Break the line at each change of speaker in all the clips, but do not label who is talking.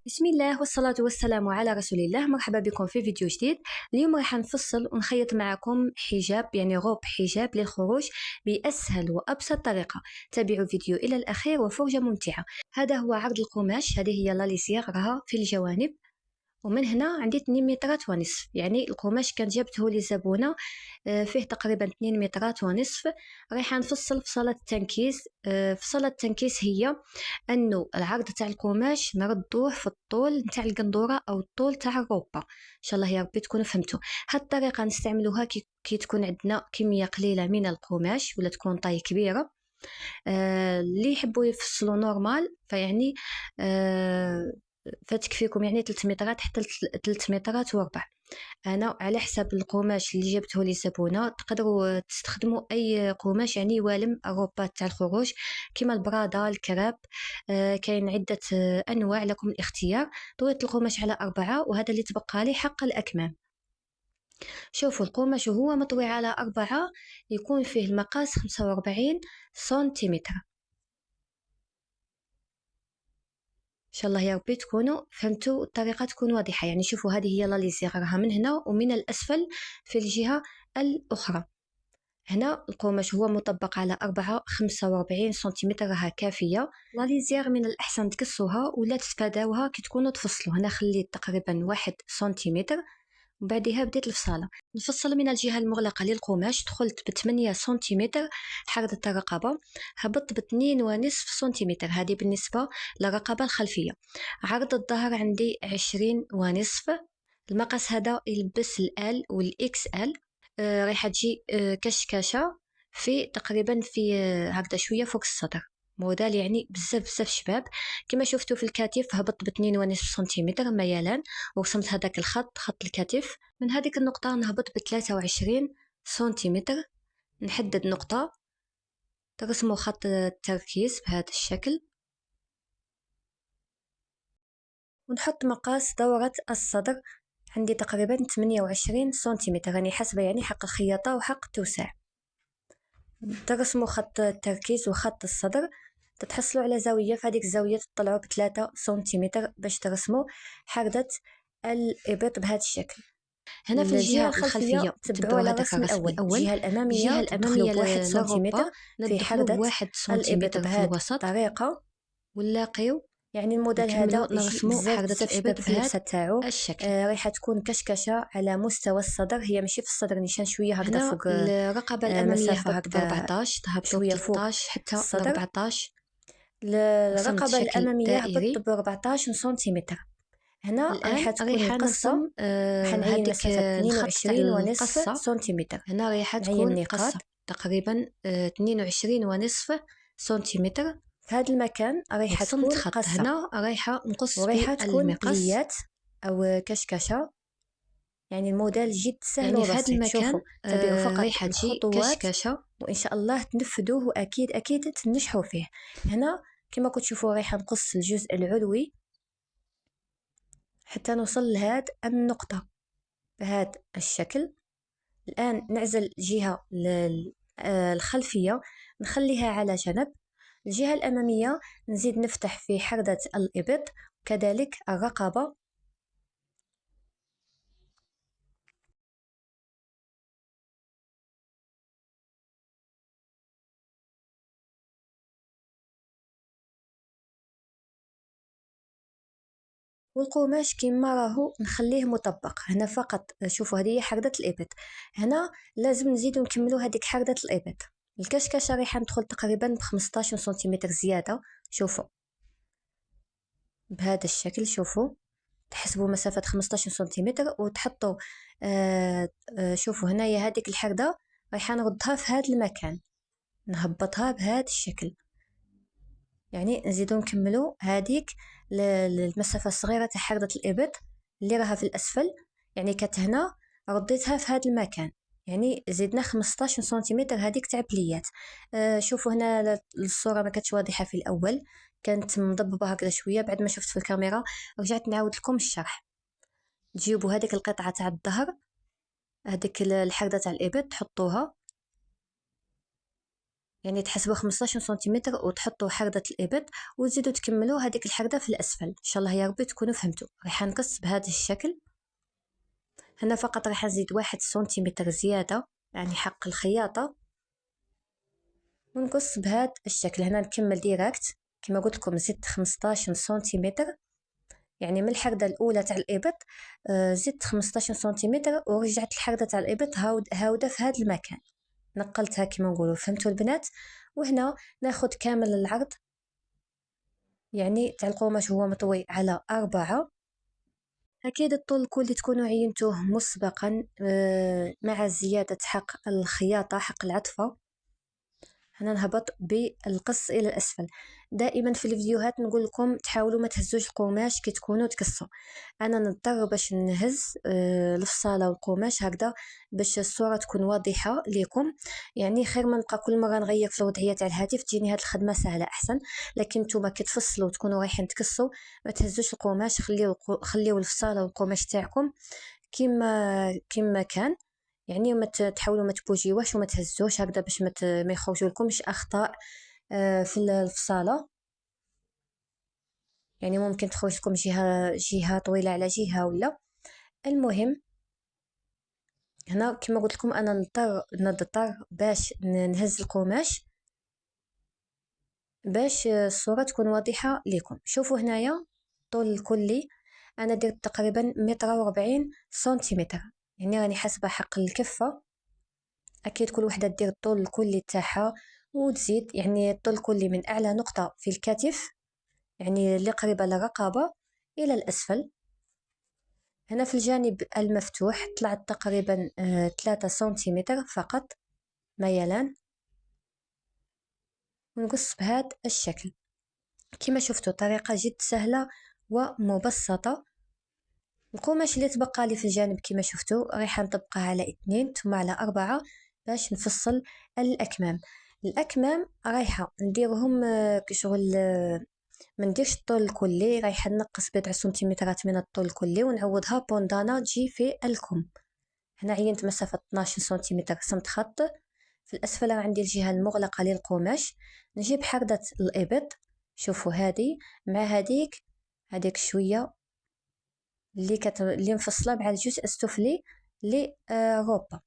بسم الله والصلاة والسلام على رسول الله. مرحبا بكم في فيديو جديد. اليوم راح نفصل ونخيط معكم حجاب، يعني غوب حجاب للخروج بأسهل وأبسط طريقة. تابعوا الفيديو إلى الأخير وفرجة ممتعة. هذا هو عرض القماش، هذه هي لاليسيغ راها في الجوانب، ومن هنا عندي 2 مترات ونصف. يعني القماش كان جبته لزبونة فيه تقريبا 2 مترات ونصف. رايح نفصل فصلة التنكيس. فصلة التنكيس هي انه العرض تاع القماش نردوه في الطول تاع القندوره او الطول تاع الروبه. ان شاء الله يا ربي تكونوا فهمتوا. هاد الطريقه نستعملوها كي تكون عندنا كميه قليله من القماش ولا تكون طاي كبيره. اللي يحبوا يفصلوا نورمال فيعني فتكفيكم يعني 3 مترات حتى 3 مترات وربع. انا على حسب القماش اللي جبته لزبونه. تقدروا تستخدموا اي قماش يعني والم الروبات تاع الخروج كما البرادا الكراب. كاين عده انواع لكم الاختيار. طويت القماش على 4 وهذا اللي تبقى لي حق الاكمام. شوفوا القماش وهو مطوي على 4 يكون فيه المقاس 45 سنتيمتر. ان شاء الله يا ربي تكونوا فهمتوا الطريقه تكون واضحه. يعني شوفوا هذه هي لاليزيغ راها من هنا ومن الاسفل في الجهه الاخرى. هنا القماش هو مطبق على 45 سنتيمتر راها كافيه. لاليزيغ من الاحسن تكسوها ولا تتفاداوها كي تكونوا تفصلوا. هنا خليت تقريبا 1 سنتيمتر وبعدها بديت الفصاله. نفصل من الجهه المغلقه للقماش. دخلت ب 8 سنتيمتر حردة الرقبه، هبطت ب 2.5 سنتيمتر. هذه بالنسبه للرقبه الخلفيه. عرض الظهر عندي 20.5. المقاس هذا يلبس الال والاكس ال. رايحه تجي كشكشه في تقريبا في هكذا شويه فوق الصدر. موديل يعني بزاف شباب. كما شفتوا في الكتف هبط ب 2.5 سنتيمتر ميلان ورسمت هذاك الخط، خط الكتف. من هذيك النقطه نهبط ب 23 سنتيمتر. نحدد نقطه ترسموا خط التركيز بهذا الشكل، ونحط مقاس دورة الصدر عندي تقريبا 28 سنتيمتر. راني حسبة يعني حق الخياطة وحق التوسع. ترسموا خط التركيز وخط الصدر، تتحصلوا على زاوية. في هذيك الزاوية تطلعوا ب3 سنتيمتر باش ترسموا حردة الإبط بهذا الشكل. هنا في الجهة الخلفية تبعوا على الرسم الأول. الجهة الأمامية ب1 سنتيمتر في حردة الإبط بهذه الطريقة ونلاقيو. يعني الموديل هذا نرسمو حردة الإبط في اللبسة تاعو الشكل. رايحة تكون كشكشة على مستوى الصدر. هي ماشي في الصدر، نيشان شوية هكذا فوق الرقبة الأمامية هكذا 14 تهبط شوية فوق حتى الصدر 14. الرقبة الأمامية هبط ب 14 سنتيمتر. هنا رايحة تكون قصة. حنعين مسافة 22.5 سنتيمتر. هنا رايحة تكون قصة تقريبا 22.5 سنتيمتر. في هذا المكان رايحة تكون قصة. هنا رايحة نقص ورايحة تكون بليات أو كشكشة. يعني الموديل جد سهل يعني وبسيط. في هذا المكان تبعوا فقط رايحة تجي كشكشة وإن شاء الله تنفذوه وأكيد تنجحوا فيه. هنا كما كنتوا تشوفوا رايحة نقص الجزء العلوي حتى نوصل لهاد النقطة بهذا الشكل. الآن نعزل الجهة الخلفية نخليها على جنب. الجهة الأمامية نزيد نفتح في حردة الإبط وكذلك الرقبة. والقماش كما راهو نخليه مطبق. هنا فقط شوفوا هذه حردة الإبط. هنا لازم نزيدو نكملو هذيك حردة الإبط. الكشكشة رايحة ندخل تقريبا ب15 سنتيمتر زيادة. شوفوا بهذا الشكل. شوفوا تحسبوا مسافة 15 سنتيمتر وتحطوا شوفوا هنايا هذيك الحردة رايحة نردها في هذا المكان، نهبطها بهذا الشكل. يعني نزيدو نكملو هذيك المسافة الصغيرة تاع حردة الإبط اللي راها في الأسفل. يعني كانت هنا رديتها في هذا المكان، يعني زدنا 15 سنتيمتر هذيك تاع بليات. شوفوا هنا الصورة ما كانتش واضحة في الأول، كانت مضببة هكذا شوية. بعد ما شفت في الكاميرا رجعت نعاود لكم الشرح. تجيبوا هذيك القطعة تاع الظهر، هذيك الحردة تاع الإبط تحطوها يعني تحسبوا 15 سنتيمتر وتحطوا حردة الإبط وتزيدوا تكملوا هذيك الحردة في الأسفل. إن شاء الله يا ربي تكونوا فهمتوا. راح نقص بهذا الشكل. هنا فقط راح نزيد 1 سنتيمتر زيادة يعني حق الخياطة ونقص بهذا الشكل. هنا نكمل ديريكت كما قلت لكم، زدت 15 سنتيمتر يعني من الحردة الأولى تاع الإبط زدت 15 سنتيمتر ورجعت الحردة تاع الإبط هاودة في هذا المكان، نقلتها كما نقولوا. فهمتوا البنات؟ وهنا ناخد كامل العرض يعني تاع القماش هو مطوي على 4. أكيد الطول الكل تكونوا عينتوه مسبقا مع زيادة حق الخياطة حق العطفة. هنا نهبط بالقص الى الاسفل. دائما في الفيديوهات نقول لكم تحاولوا ما تهزوش القماش كي تكونوا تقصوا. انا نضطر باش نهز الفصاله والقماش هكذا باش الصوره تكون واضحه لكم. يعني خير ما نبقى كل مره نغير في الوضعيه تاع الهاتف، تجيني هاد الخدمه سهله احسن. لكن نتوما كي تفصلوا وتكونوا رايحين تقصوا ما تهزوش القماش، خليو الفصاله والقماش تاعكم كما كان. يعني ما تحاولوا ما تبوجيوش وما تهزوش هكذا باش ما يخرجوا لكمش اخطاء في الفصاله. يعني ممكن تخرج لكم جهه طويله على جهه ولا. المهم هنا كما قلت لكم انا نضطر باش نهز القماش باش الصوره تكون واضحه لكم. شوفوا هنايا طول الكلي انا درت تقريبا 140 سنتيمتر، يعني راني حاسبه حق الكفه. اكيد كل وحده دير الطول الكلي تاعها وتزيد يعني الطول الكلي من اعلى نقطه في الكتف يعني اللي قريبه للرقبه الى الاسفل. هنا في الجانب المفتوح طلعت تقريبا 3 سنتيمتر فقط ميلان ونقص بهذا الشكل. كما شفتوا طريقه جد سهله ومبسطه. القماش اللي تبقى لي في الجانب كما شفتوا راح نطبقها على 2 ثم على 4 باش نفصل الأكمام. الأكمام رايحة نديرهم كشغل ما نديرش الطول الكلي، رايحة نقص 7 سنتيمترات من الطول الكلي ونعوضها بوندانا تجي في الكم. هنا عينت مسافة 12 سنتيمتر، رسمت خط في الأسفل عندي الجهة المغلقة للقماش. نجيب حردة الإبط، شوفوا هذه مع هذيك شوية اللي مفصله مع الجزء السفلي لروبا.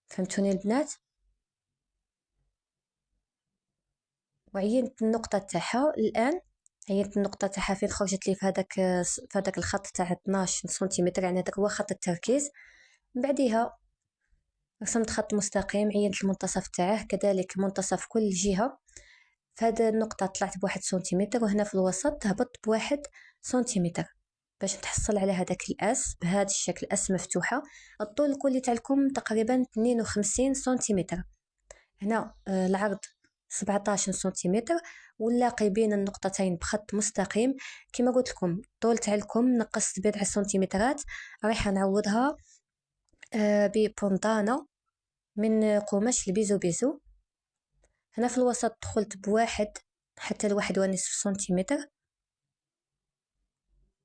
فهمتوني البنات؟ وعينت النقطه تاعها. الان عينت النقطه تاعها فين خرجت لي في هذاك الخط تاع 12 سنتيمتر، يعني هذاك هو خط التركيز. من بعدها رسمت خط مستقيم، عينت المنتصف تاعه كذلك منتصف كل جهه. فهذا النقطه طلعت ب1 سنتيمتر وهنا في الوسط هبطت ب1 سنتيمتر باش نتحصل على هذاك الأس بهذا الشكل، أس مفتوحة. الطول الكلي تاعكم تقريبا 52 سنتيمتر. هنا العرض 17 سنتيمتر واللاقي بين النقطتين بخط مستقيم. كما قلت لكم الطول تاعكم نقصت ب10 سنتيمترات، رايحة نعوضها ببونطانة من قماش البيزو بيزو. هنا في الوسط دخلت بواحد حتى ل1.5 سنتيمتر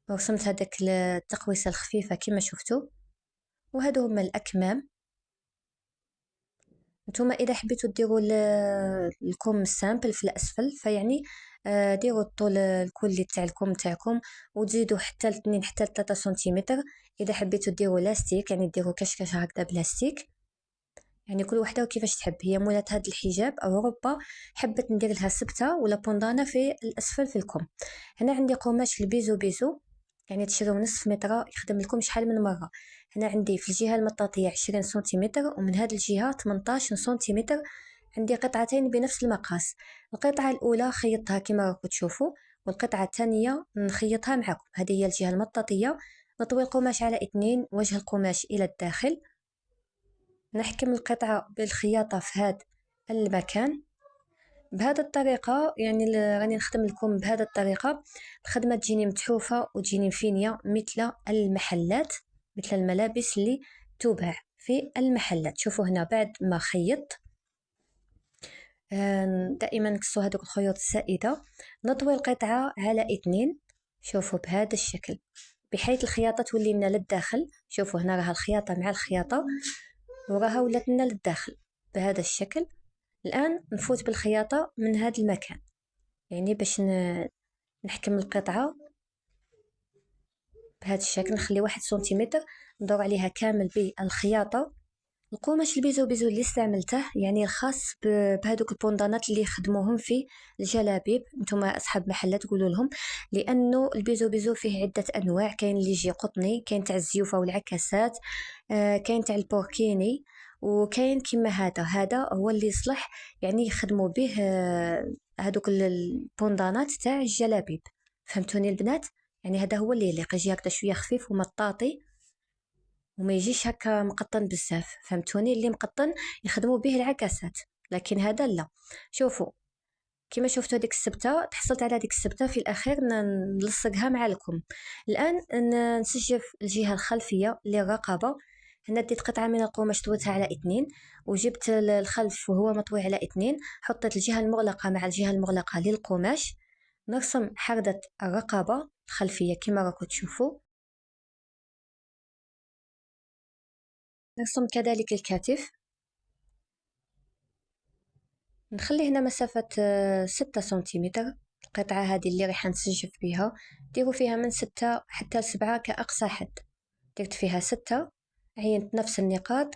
ورسمت هذاك التقويسه الخفيفه كما شفتوا. وهذو هما الاكمام. نتوما اذا حبيتوا ديروا الكم سامبل في الاسفل فيعني ديروا الطول الكلي تاع الكم تاعكم وتزيدوا حتى 2 حتى 3 سنتيمتر. اذا حبيتوا ديروا لاستيك يعني ديروا كشكشه هكذا بلاستيك، يعني كل وحده وكيفاش تحب. هي مولات هذا الحجاب او ربا حبت ندير لها سبته ولا بوندانا في الاسفل في الكم. هنا عندي قماش البيزو بيزو، يعني تشريو نصف متر يخدم لكم شحال من مره. هنا عندي في الجهه المطاطيه 20 سنتيمتر ومن هذه الجهه 18 سنتيمتر. عندي قطعتين بنفس المقاس. القطعه الاولى خيطتها كما راكم تشوفوا والقطعه الثانيه نخيطها معكم. هذه هي الجهه المطاطيه. نطوي القماش على 2 وجه القماش الى الداخل. نحكم القطعه بالخياطه في هذا المكان بهذه الطريقه. يعني راني نخدم لكم بهذه الطريقه. الخدمه تجيني متحوفه وتجيني مفينيه مثل المحلات، مثل الملابس اللي تباع في المحلات. شوفوا هنا بعد ما خيط دائما نقصوا هذوك الخيوط السائده. نطوي القطعه على 2 شوفوا بهذا الشكل بحيث الخياطه تولي لنا للداخل. شوفوا هنا راها الخياطه مع الخياطه وراها ولات لنا للداخل بهذا الشكل. الآن نفوت بالخياطة من هذا المكان، يعني باش نحكم القطعة بهذا الشكل. نخلي 1 سنتيمتر ندور عليها كامل بالخياطة. القماش البيزو بيزو اللي استعملته يعني الخاص بهذوك البوندانات اللي يخدموهم في الجلابيب، نتوما اصحاب محلات تقولوا لهم، لانه البيزو بيزو فيه عده انواع. كاين اللي يجي قطني، كاين تاع الزيوفه والعكاسات، كاين تاع البوركيني، وكاين كيما هذا هو اللي يصلح يعني يخدموا به هذوك البوندانات تاع الجلابيب. فهمتوني البنات؟ يعني هذا هو اللي يليق، يجي هكذا شويه خفيف ومطاطي وما يجيش هكا مقطن بزاف. فهمتوني؟ اللي مقطن يخدموا به العكاسات، لكن هذا لا. شوفوا كما شفتوا هذيك السبته، تحصلت على هذيك السبته في الاخير نلصقها مع الكم. الان نسجف الجهه الخلفيه للرقبه. هنا ديت قطعه من القماش طويتها على 2، وجبت الخلف وهو مطوي على 2، حطيت الجهه المغلقه مع الجهه المغلقه للقماش. نرسم حردة الرقبه الخلفيه كما راكم تشوفوا. نرسم كذلك الكتف. نخلي هنا مسافة 6 سنتيمتر. القطعة هذه اللي راح نسجف بها ديروا فيها من 6 حتى 7 كأقصى حد. درت فيها 6، عينت نفس النقاط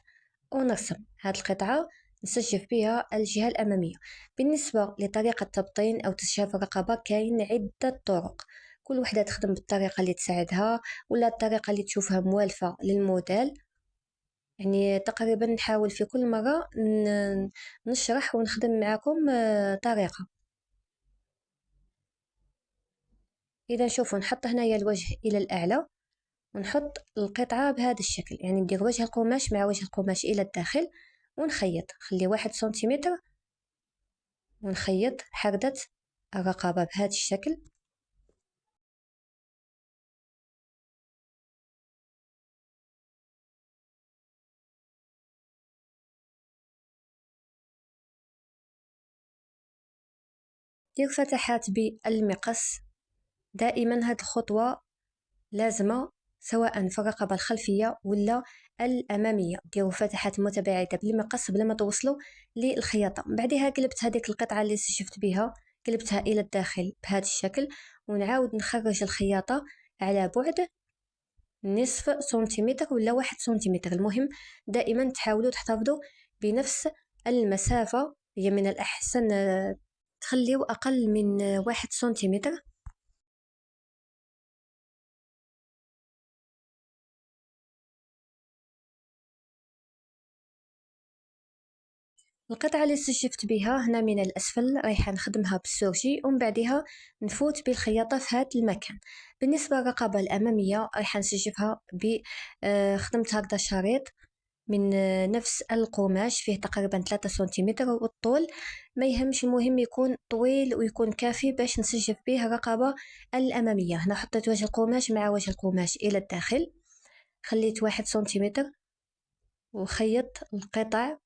ونرسم هذه القطعة نسجف بها الجهة الأمامية. بالنسبة لطريقة تبطين أو تسجيف الرقبة كاين عدة طرق، كل وحدة تخدم بالطريقة اللي تساعدها ولا الطريقة اللي تشوفها موالفة للموديل. يعني تقريبا نحاول في كل مرة نشرح ونخدم معكم طريقة. إذا شوفوا نحط هنايا الوجه إلى الأعلى ونحط القطعة بهذا الشكل، يعني ندير وجه القماش مع وجه القماش إلى الداخل ونخيط. خلي 1 سنتيمتر ونخيط حردة الرقبة بهذا الشكل. دير فتحات بالمقص. دائما هذه الخطوة لازمة سواء في الرقبة الخلفية ولا الأمامية. ديروا فتحات متباعدة بالمقص بلا ما توصلوا للخياطة. بعدها قلبت هذيك القطعة اللي سجفت بها، قلبتها إلى الداخل بهذا الشكل، ونعاود نخرج الخياطة على بعد نصف سنتيمتر ولا 1 سنتيمتر. المهم دائما تحاولوا تحتفظوا بنفس المسافة. هي من الأحسن تخليوا أقل من 1 سنتيمتر. القطعة اللي سجفت بها هنا من الأسفل رايحة نخدمها بالسورجي، ومن بعدها نفوت بالخياطة في هذا المكان. بالنسبة للرقبة الأمامية رايحة نسجفها خدمت هكذا شريط من نفس القماش فيه تقريبا 3 سنتيمتر، والطول ما يهمش، المهم يكون طويل ويكون كافي باش نسجف به الرقبة الأمامية. هنا حطيت وجه القماش مع وجه القماش إلى الداخل، خليت 1 سنتيمتر وخيط القطع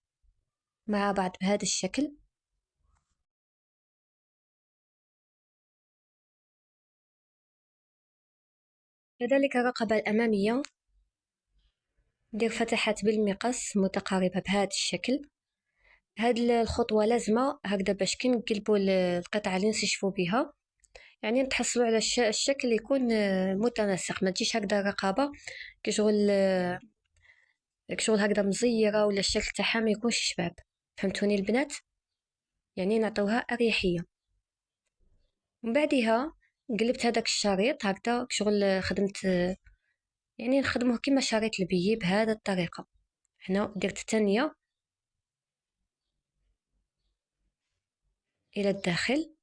مع بعض بهذا الشكل. كذلك الرقبة الأمامية ندير فتحات بالمقص متقاربة بهذا الشكل. هذه الخطوة لازمة هكذا باش كي نقلبوا القطعة اللي نسجفوا بها يعني نتحصلوا على الشكل يكون متناسق. ما تجيش هكذا الرقبة كشغل هكذا مزيرة ولا الشكل تاعها ما يكونش شباب. فهمتوني البنات؟ يعني نعطوها أريحية. من بعدها قلبت هذاك الشريط هكذا كشغل خدمت يعني نخدموه كما شريط البي بهذا الطريقة. هنا درت الثانية إلى الداخل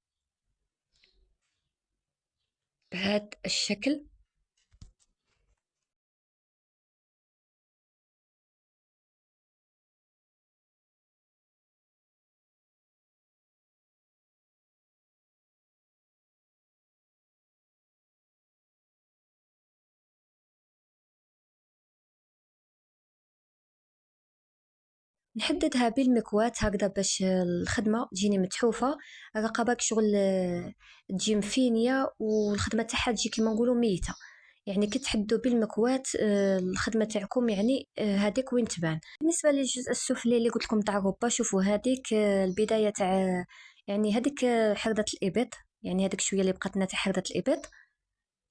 بهذا الشكل. نحددها بالمكواة هكذا باش الخدمة تجيني متحوفة، الرقبة شغل تجي مفينية والخدمة تاعها تجي كيما نقولوا ميتة. يعني كي تحدوا بالمكواة الخدمة تاعكم، يعني هذيك وين تبان. بالنسبة للجزء السفلي اللي قلت لكم تاع الروبا، شوفوا هذيك البداية تاع، يعني هذيك حردة الإبط، يعني هذيك شوية اللي بقات لنا تاع حردة الإبط.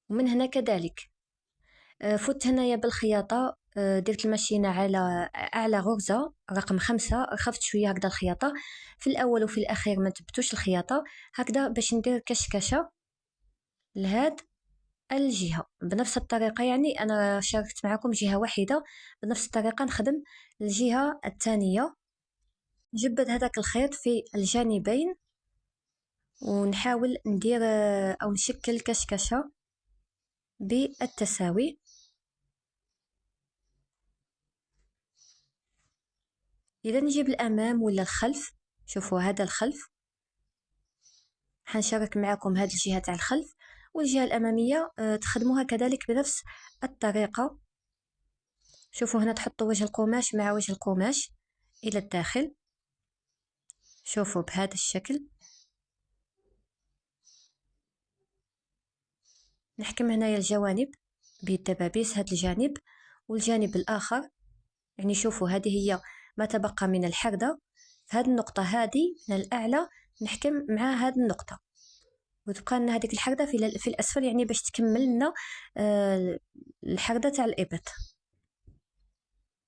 ومن هنا كذلك فوت هنايا بالخياطة، درت الماشينة على أعلى غرزة رقم 5، رخفت شوية هكذا الخياطة في الأول وفي الأخير، ما تبتوش الخياطة هكذا باش ندير كشكشة لهاد الجهة بنفس الطريقة. يعني أنا شاركت معكم جهة واحدة، بنفس الطريقة نخدم الجهة الثانية. نجبد هذاك الخيط في الجانبين ونحاول ندير أو نشكل كشكشة بالتساوي. إذا نجيب الأمام ولا الخلف، شوفوا هذا الخلف، حنشارك معكم هذه الجهة تاع الخلف، والجهة الأمامية تخدموها كذلك بنفس الطريقة. شوفوا هنا تحطوا وجه القماش مع وجه القماش إلى الداخل، شوفوا بهذا الشكل. نحكم هنايا الجوانب بالدبابيس، هذا الجانب والجانب الآخر. يعني شوفوا هذه هي ما تبقى من الحردة، في هذه النقطة هذه من الأعلى نحكم مع هذه النقطة، وتبقى لنا هذيك الحردة في الأسفل، يعني باش تكمل لنا الحردة تاع الإبط.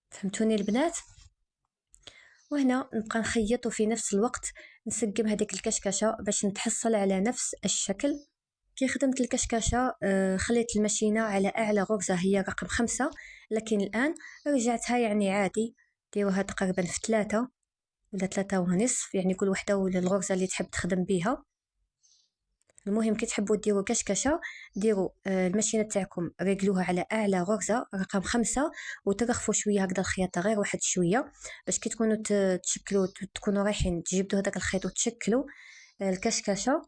فهمتوني البنات؟ وهنا نبقى نخيط وفي نفس الوقت نسقم هذيك الكشكشة باش نتحصل على نفس الشكل. كي خدمت الكشكشة خليت الماشينة على أعلى غرزة هي رقم 5، لكن الآن رجعتها يعني عادي، ديروها تقريبا في 3 ولا 3 ونصف، يعني كل وحدة ولا الغرزة اللي تحب تخدم بيها. المهم كي تحبوا ديروا كشكشة، ديروا الماشينة تاعكم رجلوها على أعلى غرزة رقم 5، وترخفوا شوية هكذا الخياطة، غير واحد شوية، باش كي تكونوا تشكلوا، تكونوا رايحين تجبدوا هذاك الخيط وتشكلوا الكشكشة،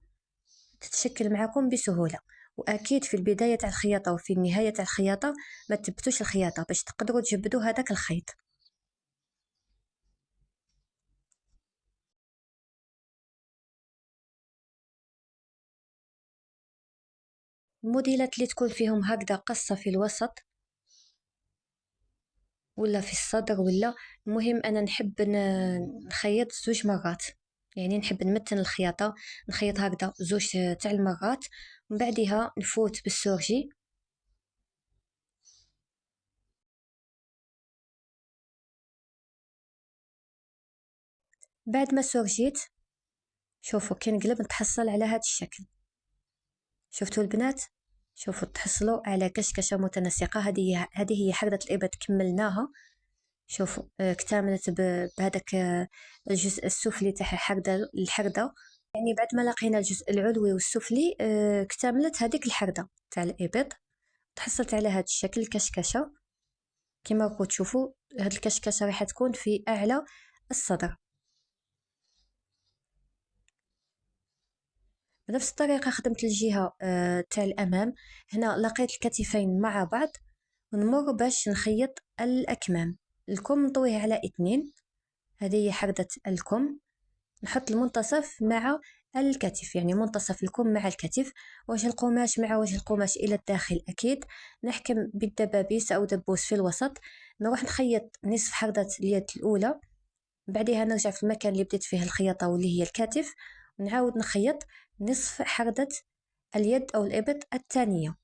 تتشكل معكم بسهولة. وأكيد في البداية تاع الخياطة وفي النهاية تاع الخياطة ما تبتوش الخياطة باش تقدروا تجبدوا هذاك الخيط. الموديلات اللي تكون فيهم هكذا قصة في الوسط ولا في الصدر، ولا المهم أنا نحب نخيط 2 مرات، يعني نحب نمتن الخياطة، نخيط هكذا 2 تاع المرات، ومن بعدها نفوت بالسورجي. بعد ما سورجيت، شوفوا كي نقلب نتحصل على هذا الشكل. شفتوا البنات؟ شوفوا تحصلوا على كشكشة متناسقة. هذه هي حردة الإبط كملناها. شوفوا اكتملت بهذاك الجزء السفلي تاع الحردة. يعني بعد ما لقينا الجزء العلوي والسفلي اكتملت هذيك الحردة تاع الإبط، تحصلت على هذا الشكل الكشكشة. كما راكم تشوفوا هذه الكشكشة راح تكون في أعلى الصدر. بنفس الطريقة خدمت الجهة تاع الأمام. هنا لقيت الكتفين مع بعض ونمر باش نخيط الأكمام. الكم نطويه على 2، هذه هي حردة الكم. نحط المنتصف مع الكتف، يعني منتصف الكم مع الكتف، وجه القماش مع وجه القماش إلى الداخل. أكيد نحكم بالدبابيس أو دبوس في الوسط. نروح نخيط نصف حردة اليد الأولى، بعدها نرجع في المكان اللي بديت فيه الخياطة واللي هي الكتف، ونعاود نخيط نصف حردة اليد أو الإبط الثانية.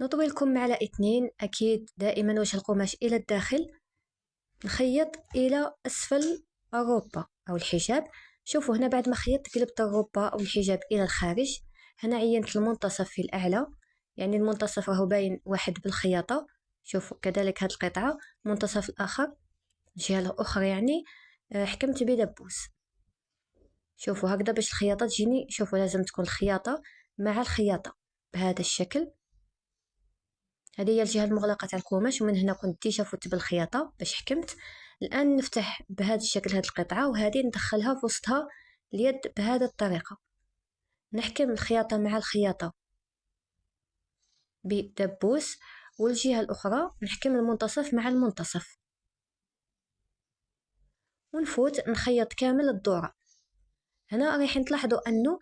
نطوي الكم على 2، أكيد دائما وجه القماش إلى الداخل، نخيط إلى أسفل الروبة أو الحجاب. شوفوا هنا بعد ما خيطت قلبت الروبة أو الحجاب إلى الخارج. هنا عينت المنتصف في الأعلى، يعني المنتصف راهو باين واحد بالخياطة. شوفوا كذلك هاد القطعة المنتصف الآخر الجهة الأخرى يعني حكمت بدبوس. شوفوا هكذا باش الخياطة تجيني، شوفوا لازم تكون الخياطة مع الخياطة بهذا الشكل. هذه هي الجهة المغلقة تاع القماش، ومن هنا كنت ديجا فوت بالخياطة باش حكمت. الآن نفتح بهذا الشكل هذه القطعة، وهذه ندخلها في وسطها اليد بهذه الطريقة. نحكم الخياطة مع الخياطة بدبوس، والجهة الأخرى نحكم المنتصف مع المنتصف، ونفوت نخيط كامل الدورة. هنا راح تلاحظوا أنه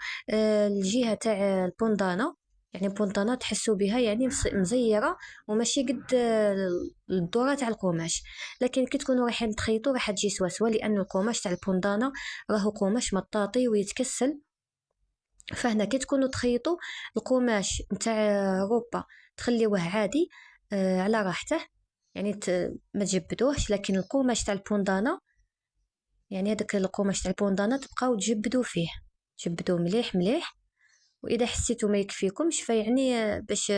الجهة تاع البوندانة، يعني البوندانة تحسوا بها يعني مزيرة وماشي قد الدورة تاع القماش، لكن كي تكونوا رايحين تخيطوا راح تجي سواسوا، لأن القماش تاع البوندانة راهو قماش مطاطي ويتكسل. فهنا كي تكونوا تخيطوا القماش نتاع روبا تخليوه عادي على راحته، يعني ما تجبدوهش. لكن القماش تاع البوندانة، يعني هذاك القماش تاع البوندانة تبقاو تجبدوا فيه، تجبدوه مليح مليح. واذا حسيتوا ما يكفيكمش فيعني باش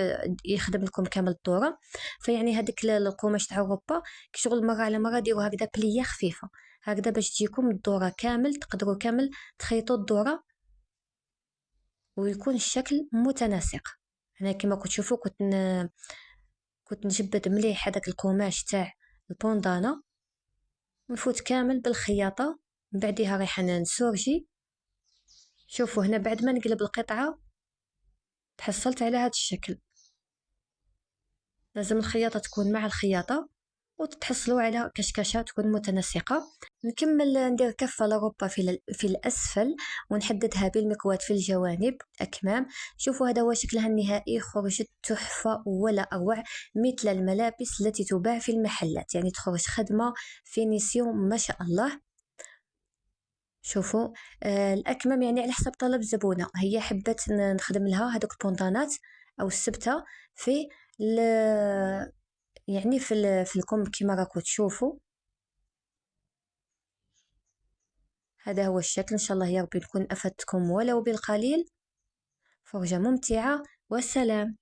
يخدم لكم كامل الدوره، فيعني هذاك القماش تاع الروبا كشغل مره على مره ديروا هكذا بليه خفيفه هكذا باش تجيكم الدوره كامل، تقدروا كامل تخيطوا الدوره ويكون الشكل متناسق. انا كما كنت تشوفوا كنت نجبد مليح هذاك القماش تاع البوندانه، ونفوت كامل بالخياطه. من بعدها رايحه نسورجي. شوفوا هنا بعد ما نقلب القطعه تحصلت على هذا الشكل. لازم الخياطه تكون مع الخياطه وتتحصلوا على كشكشه تكون متناسقه. نكمل ندير كفه لروبا في الاسفل، ونحددها بالمكواة في الجوانب اكمام. شوفوا هذا هو شكلها النهائي، خرجت تحفه ولا اروع، مثل الملابس التي تباع في المحلات، يعني تخرج خدمه فينيسيون ما شاء الله. شوفوا الأكمام يعني على حسب طلب الزبونة، هي حبت نخدم لها هذوك البونطانات أو السبتة في يعني في الكم كما راكم تشوفوا. هذا هو الشكل. إن شاء الله يا ربي نكون أفدتكم ولو بالقليل. فرجة ممتعة، والسلام.